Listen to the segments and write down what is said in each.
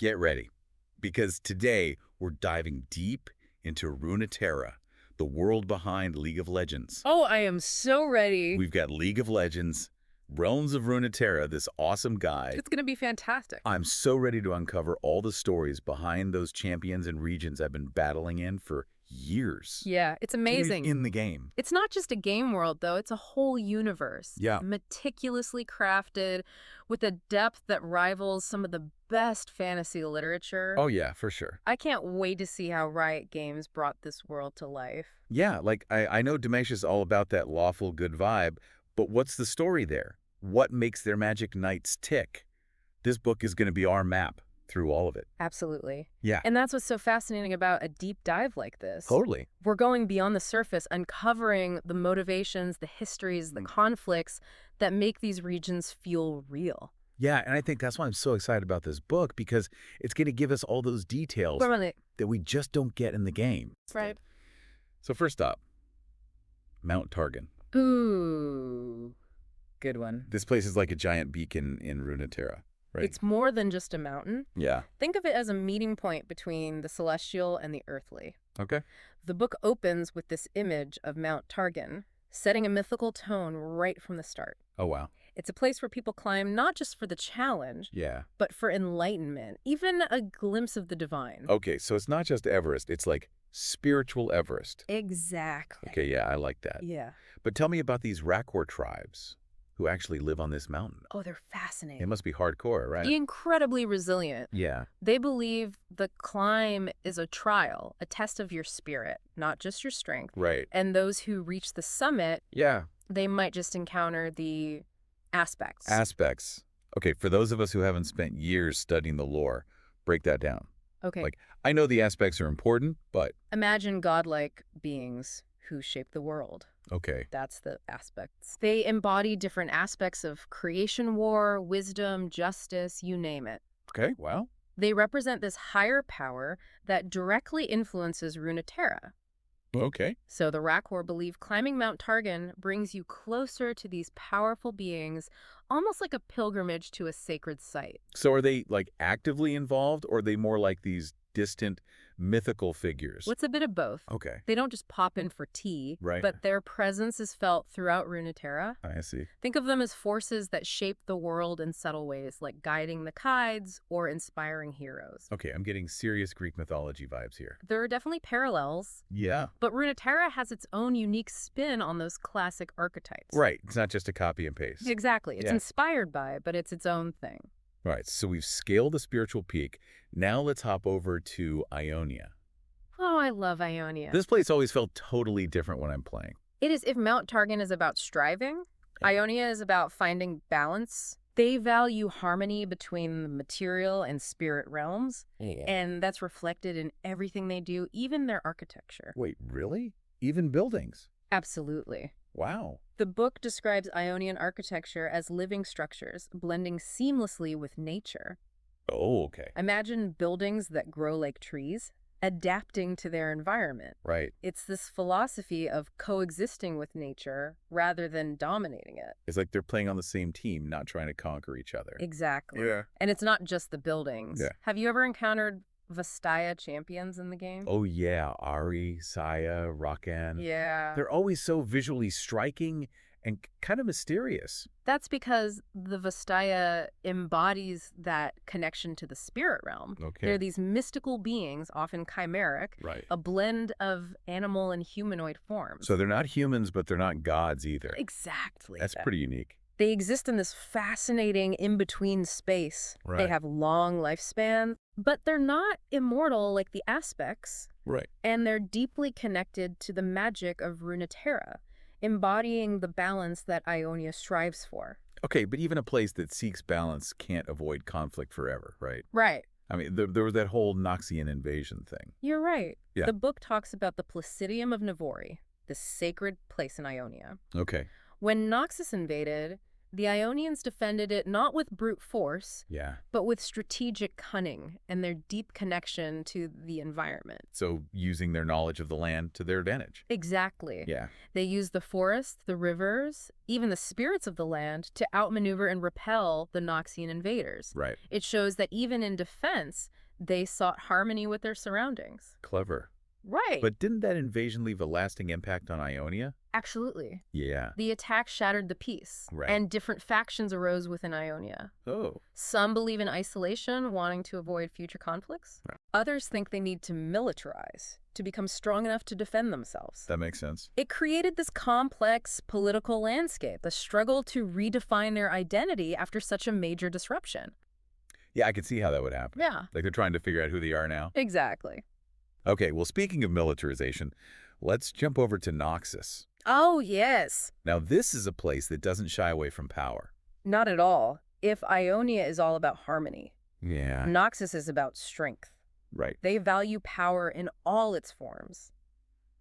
Get ready, because today we're diving deep into Runeterra, the world behind League of Legends. Oh, I am so ready. We've got League of Legends, Realms of Runeterra, this awesome guide. It's going to be fantastic. I'm so ready to uncover all the stories behind those champions and regions I've been battling in for years. Yeah, it's amazing. In the game. It's not just a game world, though. It's a whole universe. Yeah. Meticulously crafted with a depth that rivals some of the best fantasy literature. Oh, yeah, for sure. I can't wait to see how Riot Games brought this world to life. Yeah, like I know Dimesh is all about that lawful good vibe, but what's the story there? What makes their magic knights tick? This book is going to be our map through all of it. Absolutely. Yeah. And that's what's so fascinating about a deep dive like this. Totally. We're going beyond the surface, uncovering the motivations, the histories, the conflicts that make these regions feel real. Yeah, and I think that's why I'm so excited about this book, because it's going to give us all those details that we just don't get in the game. Right. So first up, Mount Targan. Ooh, good one. This place is like a giant beacon in Runeterra, right? It's more than just a mountain. Yeah. Think of it as a meeting point between the celestial and the earthly. Okay. The book opens with this image of Mount Targan, setting a mythical tone right from the start. Oh, wow. It's a place where people climb not just for the challenge, Yeah. but for enlightenment, even a glimpse of the divine. Okay, so it's not just Everest. It's like spiritual Everest. Exactly. Okay, yeah, I like that. Yeah. But tell me about these Rakor tribes who actually live on this mountain. Oh, they're fascinating. They must be hardcore, right? Incredibly resilient. Yeah. They believe the climb is a trial, a test of your spirit, not just your strength. Right. And those who reach the summit, Yeah. they might just encounter the aspects. Aspects. Okay, for those of us who haven't spent years studying the lore, break that down. Okay. Like, I know the aspects are important, but... Imagine godlike beings who shape the world. Okay. That's the aspects. They embody different aspects of creation war, wisdom, justice, you name it. Okay, well... They represent this higher power that directly influences Runeterra. Okay. So the Rakor believe climbing Mount Targan brings you closer to these powerful beings, almost like a pilgrimage to a sacred site. So are they, like, actively involved, or are they more like these distant, mythical figures? What's a bit of both. Okay. They don't just pop in for tea, Right. but their presence is felt throughout Runeterra. I see. Think of them as forces that shape the world in subtle ways, like guiding the Kides or inspiring heroes. Okay, I'm getting serious Greek mythology vibes here. There are definitely parallels, Yeah. but Runeterra has its own unique spin on those classic archetypes. Right. It's not just a copy and paste. Exactly. It's Yeah. inspired by it, but it's its own thing. All right, so we've scaled the spiritual peak. Now let's hop over to Ionia. Oh, I love Ionia. This place always felt totally different when I'm playing. It is, if Mount Targan is about striving, Ionia is about finding balance. They value harmony between the material and spirit realms, and that's reflected in everything they do, even their architecture. Wait, really? Even buildings? Absolutely. Wow. The book describes Ionian architecture as living structures, blending seamlessly with nature. Oh, okay. Imagine buildings that grow like trees, adapting to their environment. Right. It's this philosophy of coexisting with nature rather than dominating it. It's like they're playing on the same team, not trying to conquer each other. Exactly. Yeah. And it's not just the buildings. Yeah. Have you ever encountered Vastaya champions in the game? Oh, yeah. Ari, Saya, Rakan. Yeah. They're always so visually striking and kind of mysterious. That's because the Vastaya embodies that connection to the spirit realm. Okay. They're these mystical beings, often chimeric, Right. a blend of animal and humanoid forms. So they're not humans, but they're not gods either. Exactly. That's pretty unique. They exist in this fascinating in-between space. Right. They have long lifespans, but they're not immortal like the aspects, Right. and they're deeply connected to the magic of Runeterra, embodying the balance that Ionia strives for. Okay, but even a place that seeks balance can't avoid conflict forever, right? Right. I mean, there was that whole Noxian invasion thing. You're right. Yeah. The book talks about the Placidium of Navori, the sacred place in Ionia. Okay. When Noxus invaded, The Ionians defended it not with brute force, Yeah. but with strategic cunning and their deep connection to the environment. So using their knowledge of the land to their advantage. Exactly. Yeah. They used the forests, the rivers, even the spirits of the land to outmaneuver and repel the Noxian invaders. Right. It shows that even in defense, they sought harmony with their surroundings. Clever. Right. But didn't that invasion leave a lasting impact on Ionia? Absolutely. Yeah. The attack shattered the peace, Right. and different factions arose within Ionia. Oh. Some believe in isolation, wanting to avoid future conflicts. Right. Others think they need to militarize, to become strong enough to defend themselves. That makes sense. It created this complex political landscape, the struggle to redefine their identity after such a major disruption. Yeah, I could see how that would happen. Yeah. Like they're trying to figure out who they are now. Exactly. Okay, well, speaking of militarization, let's jump over to Noxus. Oh, yes. Now, this is a place that doesn't shy away from power. Not at all. If Ionia is all about harmony, Yeah. Noxus is about strength. Right. They value power in all its forms.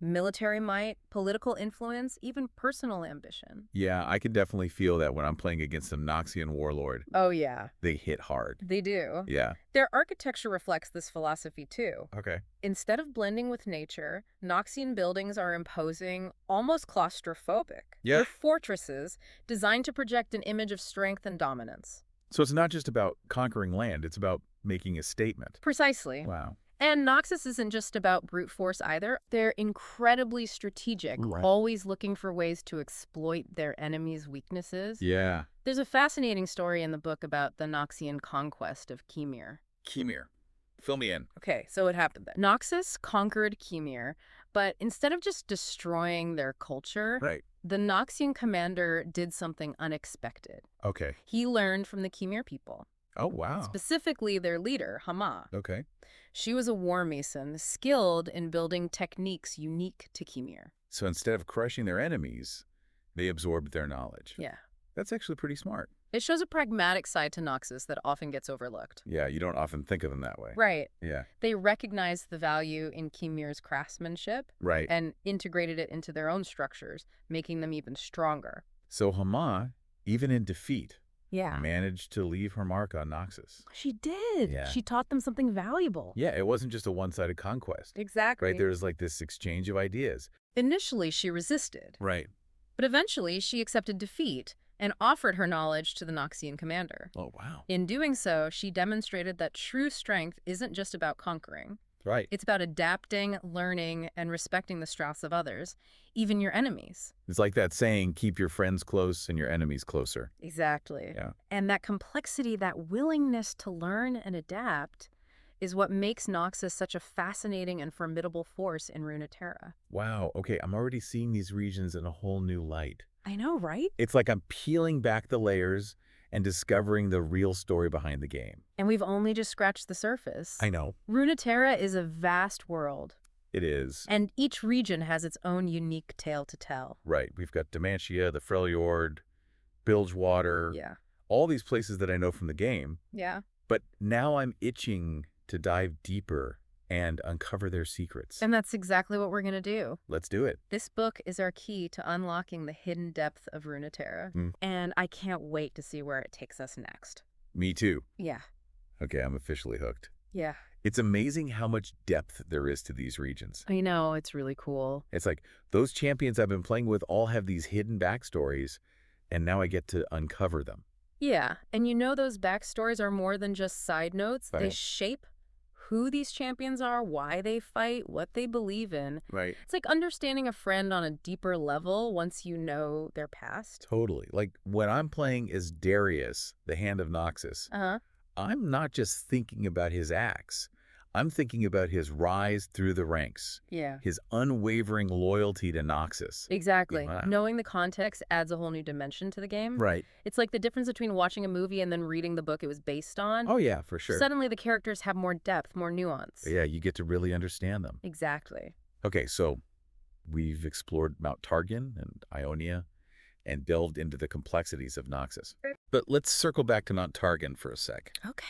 Military might, political influence, even personal ambition. Yeah, I can definitely feel that when I'm playing against some Noxian warlord. Oh, yeah. They hit hard. They do. Yeah. Their architecture reflects this philosophy, too. Okay. Instead of blending with nature, Noxian buildings are imposing, almost claustrophobic. Yeah. They're fortresses designed to project an image of strength and dominance. So it's not just about conquering land, it's about making a statement. Precisely. Wow. And Noxus isn't just about brute force either. They're incredibly strategic, Right. always looking for ways to exploit their enemies' weaknesses. Yeah. There's a fascinating story in the book about the Noxian conquest of Kemir. Kemir. Fill me in. Okay, so what happened then? Noxus conquered Kemir, but instead of just destroying their culture, Right. the Noxian commander did something unexpected. Okay. He learned from the Kemir people, Oh, wow. specifically their leader, Hama. Okay. She was a war mason, skilled in building techniques unique to Kemir. So instead of crushing their enemies, they absorbed their knowledge. Yeah. That's actually pretty smart. It shows a pragmatic side to Noxus that often gets overlooked. Yeah, you don't often think of them that way. Right. Yeah. They recognized the value in Kemir's craftsmanship Right. and integrated it into their own structures, making them even stronger. So Hama, even in defeat, Yeah. managed to leave her mark on Noxus. She did. Yeah. She taught them something valuable. Yeah, it wasn't just a one-sided conquest. Exactly. Right? There's like this exchange of ideas. Initially, she resisted, Right. but eventually she accepted defeat and offered her knowledge to the Noxian commander. Oh, wow. In doing so, she demonstrated that true strength isn't just about conquering. Right. It's about adapting, learning, and respecting the strengths of others, even your enemies. It's like that saying, keep your friends close and your enemies closer. Exactly. Yeah. And that complexity, that willingness to learn and adapt is what makes Noxus such a fascinating and formidable force in Runeterra. Wow. Okay, I'm already seeing these regions in a whole new light. I know, right? It's like I'm peeling back the layers and discovering the real story behind the game. And we've only just scratched the surface. I know. Runeterra is a vast world, It is. and each region has its own unique tale to tell. Right. We've got Demantia, the Freljord, Bilgewater, Yeah. all these places that I know from the game. Yeah. But now I'm itching to dive deeper and uncover their secrets. And that's exactly what we're going to do. Let's do it. This book is our key to unlocking the hidden depth of Runeterra, Mm. and I can't wait to see where it takes us next. Me too. Yeah. Okay, I'm officially hooked. Yeah. It's amazing how much depth there is to these regions. I know, it's really cool. It's like those champions I've been playing with all have these hidden backstories, and now I get to uncover them. Yeah, and you know those backstories are more than just side notes. They Right. shape who these champions are, why they fight, what they believe in. Right. It's like understanding a friend on a deeper level once you know their past. Totally. Like when I'm playing as Darius, the Hand of Noxus, Uh-huh. I'm not just thinking about his axe. I'm thinking about his rise through the ranks, Yeah. his unwavering loyalty to Noxus. Exactly. Wow. Knowing the context adds a whole new dimension to the game. Right. It's like the difference between watching a movie and then reading the book it was based on. Oh, yeah, for sure. Suddenly the characters have more depth, more nuance. Yeah, you get to really understand them. Exactly. Okay, so we've explored Mount Targan and Ionia and delved into the complexities of Noxus. But let's circle back to Mount Targan for a sec. Okay.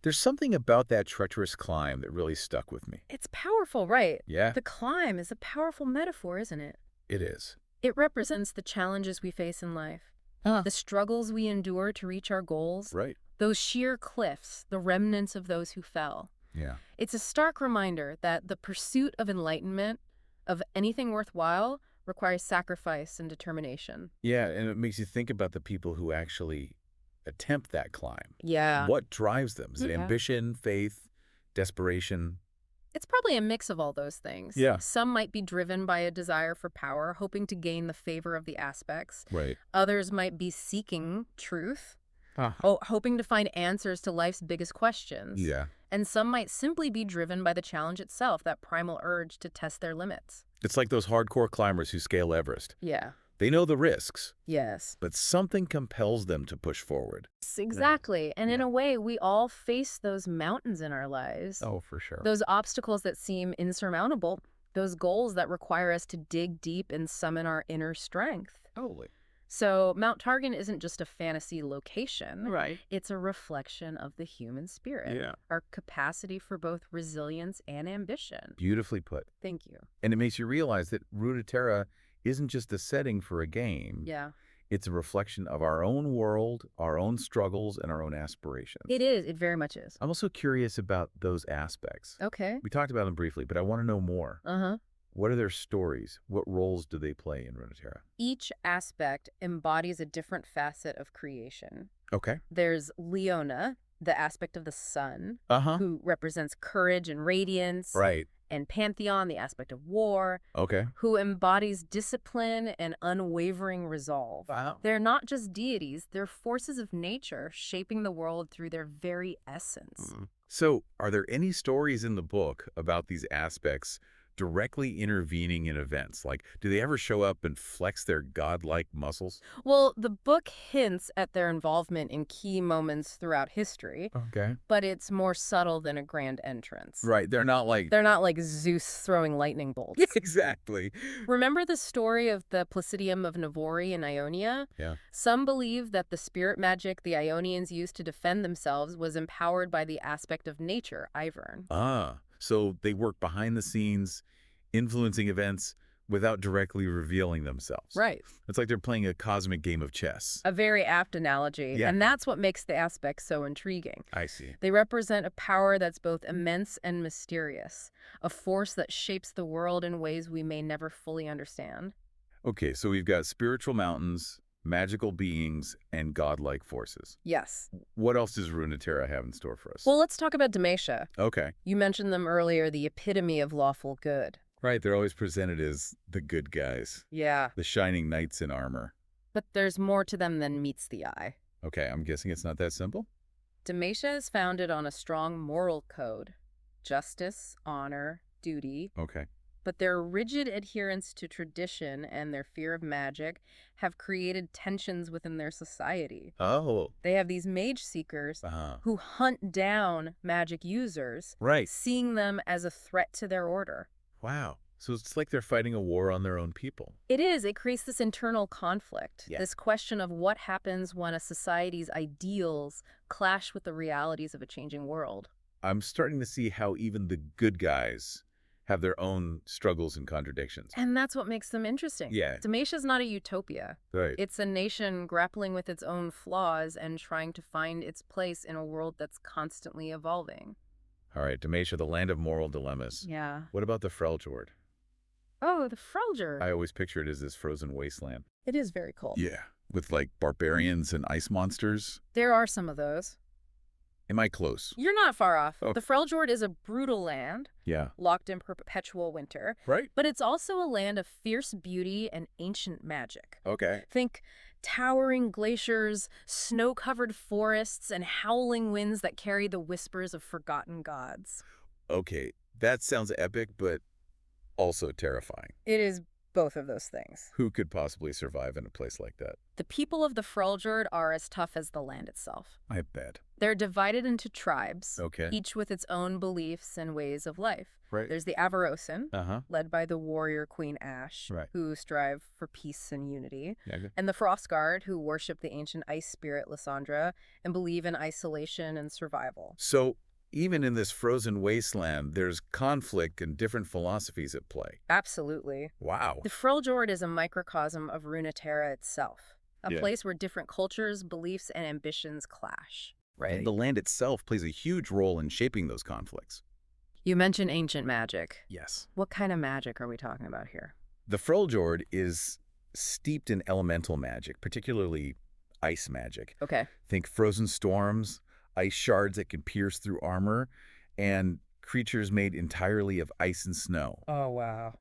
There's something about that treacherous climb that really stuck with me. It's powerful, right? Yeah, The climb is a powerful metaphor, isn't it? it is. It represents the challenges we face in life. The struggles we endure to reach our goals, Right. those sheer cliffs, the remnants of those who fell. Yeah. It's a stark reminder that the pursuit of enlightenment, of anything worthwhile, requires sacrifice and determination. Yeah, and it makes you think about the people who actually attempt that climb. Yeah. What drives them? Is it Yeah. ambition, faith, desperation? It's probably a mix of all those things. Yeah. Some might be driven by a desire for power, hoping to gain the favor of the aspects. Right. Others might be seeking truth, Uh-huh. hoping to find answers to life's biggest questions. Yeah. And some might simply be driven by the challenge itself, that primal urge to test their limits. It's like those hardcore climbers who scale Everest. Yeah. They know the risks, Yes. but something compels them to push forward. Exactly. And in Yeah. a way, we all face those mountains in our lives. Oh, for sure. Those obstacles that seem insurmountable. Those goals that require us to dig deep and summon our inner strength. Totally. So Mount Targan isn't just a fantasy location. Right. It's a reflection of the human spirit. Yeah. Our capacity for both resilience and ambition. Beautifully put. Thank you. And it makes you realize that Runeterra isn't just a setting for a game. Yeah. It's a reflection of our own world, our own struggles, and our own aspirations. It is. It very much is. I'm also curious about those aspects. Okay. We talked about them briefly, but I want to know more. Uh-huh. What are their stories? What roles do they play in Runeterra? Each aspect embodies a different facet of creation. Okay. There's Leona, the aspect of the sun, Uh-huh. who represents courage and radiance. Right. And Pantheon, the aspect of war, Okay. who embodies discipline and unwavering resolve. Wow. They're not just deities, they're forces of nature shaping the world through their very essence. So, are there any stories in the book about these aspects directly intervening in events? Like, do they ever show up and flex their godlike muscles? Well, the book hints at their involvement in key moments throughout history, Okay. but it's more subtle than a grand entrance. Right. They're not like... They're not like Zeus throwing lightning bolts. Exactly. Remember the story of the Placidium of Navori in Ionia? Yeah. Some believe that the spirit magic the Ionians used to defend themselves was empowered by the aspect of nature, Ivern. Ah, so they work behind the scenes, influencing events without directly revealing themselves. Right. It's like they're playing a cosmic game of chess. A very apt analogy. Yeah. And that's what makes the aspects so intriguing. I see. They represent a power that's both immense and mysterious, a force that shapes the world in ways we may never fully understand. Okay, so we've got spiritual mountains, magical beings, and godlike forces. Yes. What else does Runeterra have in store for us? Well, let's talk about Demacia. Okay. You mentioned them earlier, the epitome of lawful good. Right, they're always presented as the good guys, Yeah. the shining knights in armor. But there's more to them than meets the eye. Okay, I'm guessing it's not that simple? Demacia is founded on a strong moral code. Justice, honor, duty. Okay. But their rigid adherence to tradition and their fear of magic have created tensions within their society. Oh. They have these mage seekers who hunt down magic users, Right. seeing them as a threat to their order. Wow. So it's like they're fighting a war on their own people. It is. It creates this internal conflict, Yeah. this question of what happens when a society's ideals clash with the realities of a changing world. I'm starting to see how even the good guys have their own struggles and contradictions. And that's what makes them interesting. Yeah. Demacia's not a utopia. Right. It's a nation grappling with its own flaws and trying to find its place in a world that's constantly evolving. All right, Demacia, the land of moral dilemmas. Yeah. What about the Freljord? Oh, the Freljord. I always picture it as this frozen wasteland. It is very cold. Yeah. With like barbarians and ice monsters. There are some of those. Am I close? You're not far off. Oh. The Freljord is a brutal land, Yeah. locked in perpetual winter, Right? but it's also a land of fierce beauty and ancient magic. Okay. Think towering glaciers, snow-covered forests, and howling winds that carry the whispers of forgotten gods. Okay. That sounds epic, but also terrifying. It is both of those things. Who could possibly survive in a place like that? The people of the Freljord are as tough as the land itself. I bet. They're divided into tribes, Okay. each with its own beliefs and ways of life. Right. There's the Avarosan, Uh-huh. led by the warrior Queen Ash, Right. who strive for peace and unity, Yeah, good. and the Frostguard, who worship the ancient ice spirit Lysandra and believe in isolation and survival. So even in this frozen wasteland, there's conflict and different philosophies at play. Absolutely. Wow. The Freljord is a microcosm of Runeterra itself. a place where different cultures, beliefs, and ambitions clash. And the land itself plays a huge role in shaping those conflicts. You mentioned ancient magic. Yes. What kind of magic are we talking about here? The Freljord is steeped in elemental magic, particularly ice magic. Okay. Think frozen storms, ice shards that can pierce through armor, and creatures made entirely of ice and snow. Oh, wow.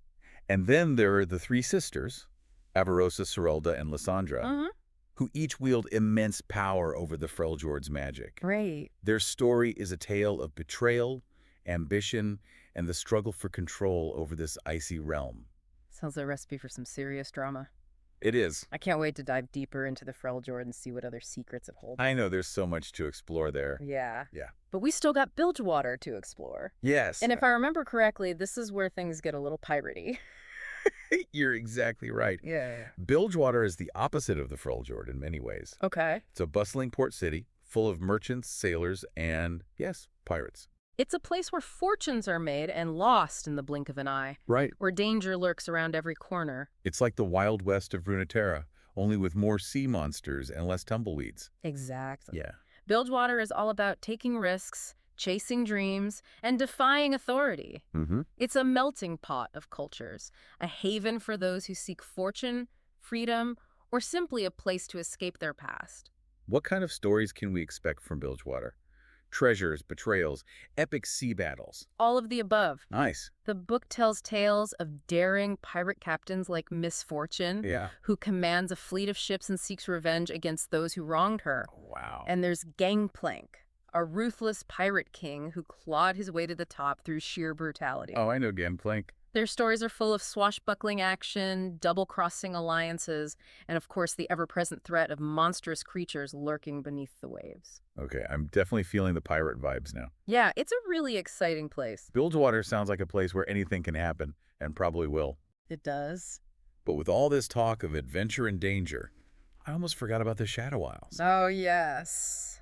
And then there are the three sisters, Avarosa, Serolda, and Lysandra, who each wield immense power over the Freljord's magic. Great. Their story is a tale of betrayal, ambition, and the struggle for control over this icy realm. Sounds like a recipe for some serious drama. It is. I can't wait to dive deeper into the Freljord and see what other secrets it holds. I know there's so much to explore there. Yeah. Yeah. But we still got Bilgewater to explore. Yes. And if I remember correctly, this is where things get a little piratey. You're exactly right. Yeah. Bilgewater is the opposite of the Freljord in many ways. Okay. It's a bustling port city full of merchants, sailors, and, yes, pirates. It's a place where fortunes are made and lost in the blink of an eye, Right. where danger lurks around every corner. It's like the Wild West of Runeterra, only with more sea monsters and less tumbleweeds. Exactly. Yeah. Bilgewater is all about taking risks, chasing dreams, and defying authority. It's a melting pot of cultures, a haven for those who seek fortune, freedom, or simply a place to escape their past. What kind of stories can we expect from Bilgewater? Treasures, betrayals, epic sea battles. All of the above. Nice. The book tells tales of daring pirate captains like Miss Fortune, Yeah. who commands a fleet of ships and seeks revenge against those who wronged her. Wow. And there's Gangplank, a ruthless pirate king who clawed his way to the top through sheer brutality. Oh, I know Gangplank. Their stories are full of swashbuckling action, double-crossing alliances, and of course the ever-present threat of monstrous creatures lurking beneath the waves. Okay, I'm definitely feeling the pirate vibes now. Yeah, it's a really exciting place. Bilgewater sounds like a place where anything can happen, and probably will. It does. But with all this talk of adventure and danger, I almost forgot about the Shadow Isles. Oh, yes.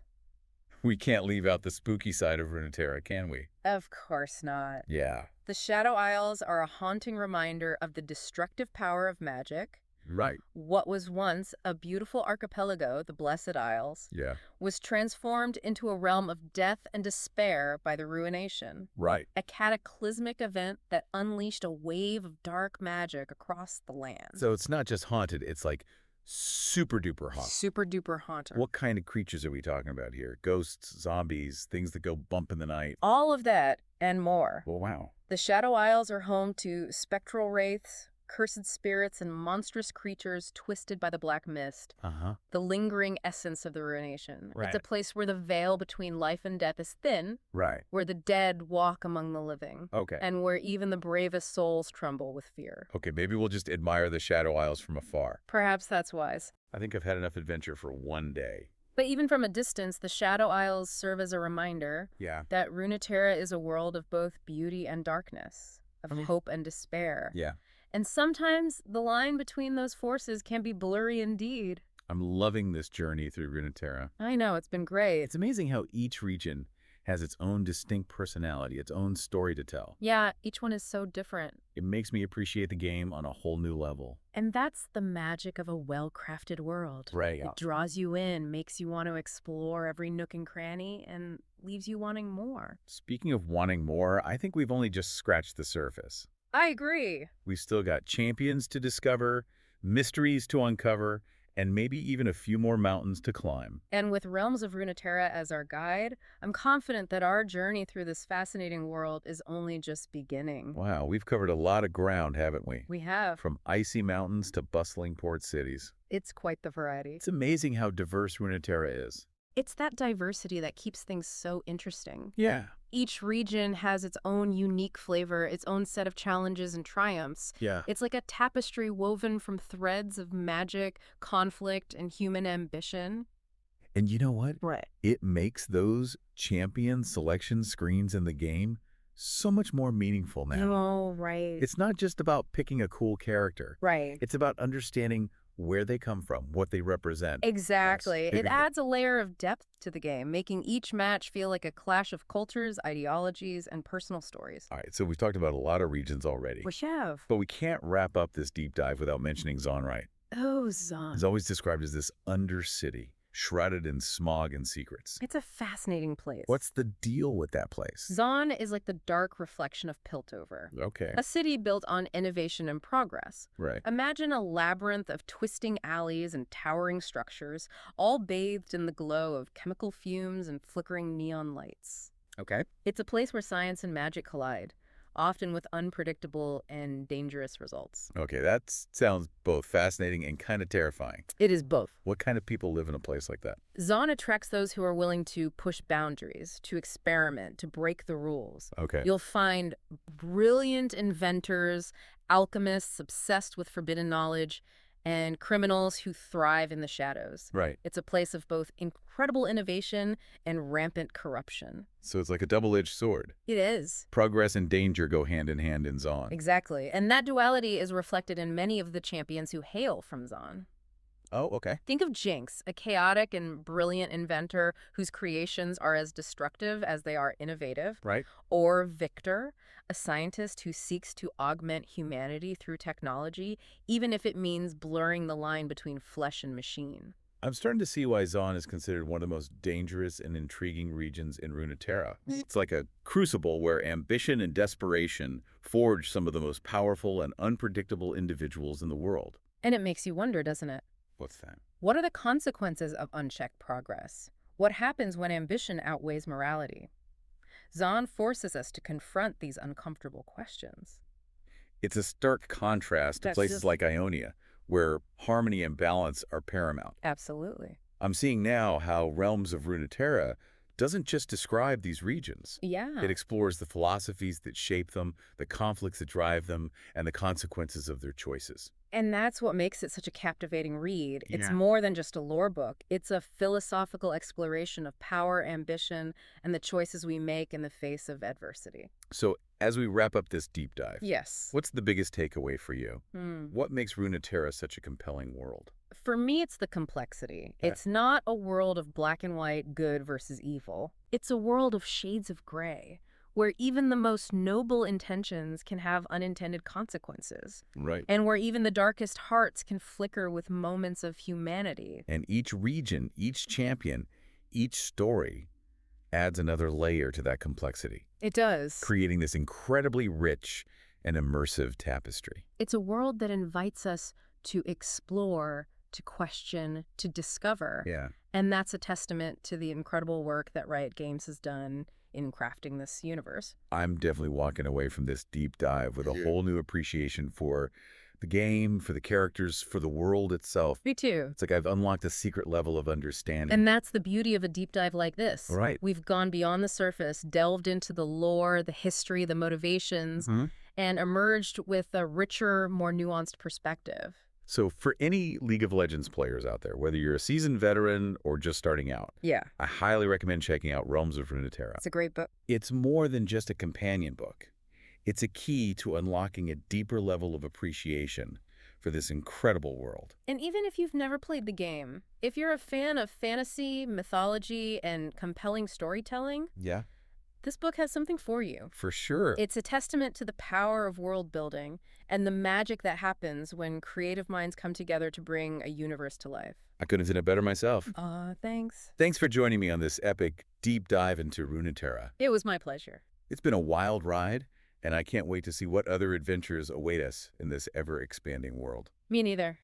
We can't leave out the spooky side of Runeterra, can we? Of course not. Yeah. The Shadow Isles are a haunting reminder of the destructive power of magic. Right. What was once a beautiful archipelago, the Blessed Isles, Yeah. was transformed into a realm of death and despair by the ruination. Right. A cataclysmic event that unleashed a wave of dark magic across the land. So it's not just haunted, it's like super duper haunted. Super duper haunted. What kind of creatures are we talking about here? Ghosts, zombies, things that go bump in the night? All of that and more. Well, wow. The Shadow Isles are home to spectral wraiths, cursed spirits, and monstrous creatures twisted by the black mist, the lingering essence of the ruination. Right. It's a place where the veil between life and death is thin, Right. where the dead walk among the living, Okay. and where even the bravest souls tremble with fear. Okay, maybe we'll just admire the Shadow Isles from afar. Perhaps that's wise. I think I've had enough adventure for one day. But even from a distance, the Shadow Isles serve as a reminder Yeah. that Runeterra is a world of both beauty and darkness, of hope and despair. Yeah. And sometimes the line between those forces can be blurry indeed. I'm loving this journey through Runeterra. I know, it's been great. It's amazing how each region has its own distinct personality, its own story to tell. Yeah, each one is so different. It makes me appreciate the game on a whole new level. And that's the magic of a well-crafted world. Right. It draws you in, makes you want to explore every nook and cranny, and leaves you wanting more. Speaking of wanting more, I think we've only just scratched the surface. I agree. We've still got champions to discover, mysteries to uncover, and maybe even a few more mountains to climb. And with Realms of Runeterra as our guide, I'm confident that our journey through this fascinating world is only just beginning. Wow, we've covered a lot of ground, haven't we? We have. From icy mountains to bustling port cities. It's quite the variety. It's amazing how diverse Runeterra is. It's that diversity that keeps things so interesting. Yeah. Each region has its own unique flavor, its own set of challenges and triumphs. Yeah. It's like a tapestry woven from threads of magic, conflict, and human ambition. And you know what? Right. It makes those champion selection screens in the game so much more meaningful now. Oh, right. It's not just about picking a cool character. Right. It's about understanding where they come from, what they represent. Exactly. Yes. It adds a layer of depth to the game, making each match feel like a clash of cultures, ideologies, and personal stories. All right, so we've talked about a lot of regions already. We have. But we can't wrap up this deep dive without mentioning Zonrite. Oh, Oh, Zon. It's always described as this undercity, shrouded in smog and secrets. It's a fascinating place. What's the deal with that place? Zon is like the dark reflection of Piltover. Okay, A city built on innovation and progress. right. Imagine a labyrinth of twisting alleys and towering structures, all bathed in the glow of chemical fumes and flickering neon lights. Okay. It's a place where science and magic collide, often with unpredictable and dangerous results. Okay, that sounds both fascinating and kind of terrifying. It is both. What kind of people live in a place like that? Zon attracts those who are willing to push boundaries, to experiment, to break the rules. Okay. You'll find brilliant inventors, alchemists obsessed with forbidden knowledge, and criminals who thrive in the shadows. Right. It's a place of both incredible innovation and rampant corruption. So it's like a double-edged sword. It is. Progress and danger go hand in hand in Zon. Exactly. And that duality is reflected in many of the champions who hail from Zon. Oh, okay. Think of Jinx, a chaotic and brilliant inventor whose creations are as destructive as they are innovative. Right. Or Victor, a scientist who seeks to augment humanity through technology, even if it means blurring the line between flesh and machine. I'm starting to see why Zon is considered one of the most dangerous and intriguing regions in Runeterra. It's like a crucible where ambition and desperation forge some of the most powerful and unpredictable individuals in the world. And it makes you wonder, doesn't it? What's that? What are the consequences of unchecked progress? What happens when ambition outweighs morality? Zon forces us to confront these uncomfortable questions. It's a stark contrast to That's places just- like Ionia, where harmony and balance are paramount. Absolutely. I'm seeing now how Realms of Runeterra doesn't just describe these regions. Yeah. It explores the philosophies that shape them, the conflicts that drive them, and the consequences of their choices. And that's what makes it such a captivating read. It's Yeah. more than just a lore book. It's a philosophical exploration of power, ambition, and the choices we make in the face of adversity. So, as we wrap up this deep dive, Yes. what's the biggest takeaway for you? Hmm. What makes Runeterra such a compelling world? For me, it's the complexity. Yeah. It's not a world of black and white, good versus evil. It's a world of shades of gray, where even the most noble intentions can have unintended consequences, Right. and where even the darkest hearts can flicker with moments of humanity. And each region, each champion, each story adds another layer to that complexity, It does. creating this incredibly rich and immersive tapestry. It's a world that invites us to explore, to question, to discover. Yeah. And that's a testament to the incredible work that Riot Games has done in crafting this universe. I'm definitely walking away from this deep dive with a whole new appreciation for the game, for the characters, for the world itself. Me too. It's like I've unlocked a secret level of understanding. And that's the beauty of a deep dive like this. Right. We've gone beyond the surface, delved into the lore, the history, the motivations, and emerged with a richer, more nuanced perspective. So for any League of Legends players out there, whether you're a seasoned veteran or just starting out, Yeah, I highly recommend checking out Realms of Runeterra. it's a great book. It's more than just a companion book. It's a key to unlocking a deeper level of appreciation for this incredible world. And even if you've never played the game, if you're a fan of fantasy, mythology, and compelling storytelling, Yeah, this book has something for you. for sure. It's a testament to the power of world building and the magic that happens when creative minds come together to bring a universe to life. I couldn't have said it better myself. Thanks. Thanks for joining me on this epic deep dive into Runeterra. It was my pleasure. It's been a wild ride, and I can't wait to see what other adventures await us in this ever-expanding world. Me neither.